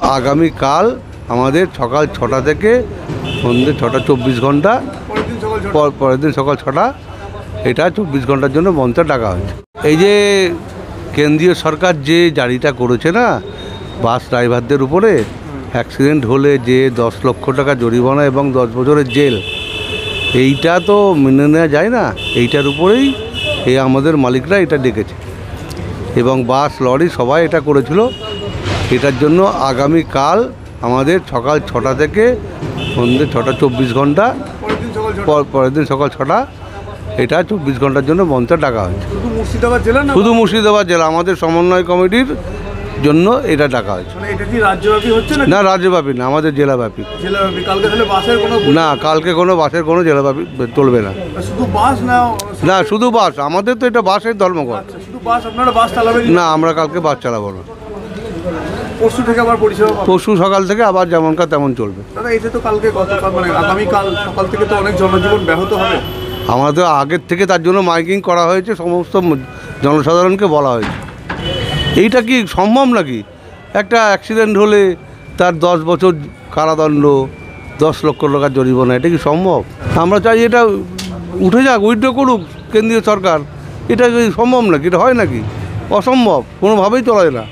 আগামীকাল আমাদের সকাল ৬টা থেকে সন্ধ্যে ৬টা ২৪ ঘন্টা, পরের দিন সকাল ৬টা, এটা ২৪ ঘন্টার জন্য বন্ধ ডাকা হয়েছে। এই যে কেন্দ্রীয় সরকার যে জারিটা করেছে না বাস ড্রাইভারদের উপরে, অ্যাক্সিডেন্ট হলে যে ১০ লক্ষ টাকা জরিমানা এবং ১০ বছরের জেল, এইটা তো মেনে নেওয়া যায় না। এইটার উপরেই আমাদের মালিকরা এটা ডেকেছে এবং বাস লরি সবাই এটা করেছিল। এটার জন্য আগামীকাল আমাদের সকাল ৬টা থেকে সন্ধ্যে ৬টা ২৪ ঘন্টা, পরের দিন সকাল ৬টা, এটা ২৪ ঘন্টার জন্য বন্ধ ডাকা হয়েছে। শুধু মুর্শিদাবাদ জেলা আমাদের সমন্বয় কমিটির জন্য এটা ডাকা হয়েছে। না, রাজ্যব্যাপী না, আমাদের জেলাব্যাপী। না, কালকে কোনো বাসের কোনো জেলাব্যাপী চলবে না। না, শুধু বাস, আমাদের তো এটা বাসের ধর্মঘট। না, আমরা কালকে বাস চালাবো না। পরশু থেকে আবার পরিষেবা, পরশু সকাল থেকে আবার যেমনকার তেমন চলবে। দাদা, এটা তো কালকে গতকাল মানে আগামীকাল সকাল থেকে তো অনেক জনজীবন ব্যাহত হবে। আমাদের আগের থেকে তার জন্য মাইকিং করা হয়েছে, সমস্ত জনসাধারণকে বলা হয়েছে। এইটা কি সম্ভব নাকি? একটা অ্যাক্সিডেন্ট হলে তার ১০ বছর কারাদণ্ড, ১০ লক্ষ টাকার জরিমানা, এটা কি সম্ভব? আমরা চাই এটা উঠে যাক, উইথড্র করুক কেন্দ্রীয় সরকার। এটা কি সম্ভব নাকি? এটা হয় নাকি? অসম্ভব, কোনোভাবেই চলে না।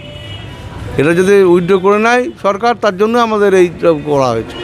এটা যদি উইথড্র করে নেয় সরকার, তার জন্য আমাদের এই করা হয়েছে।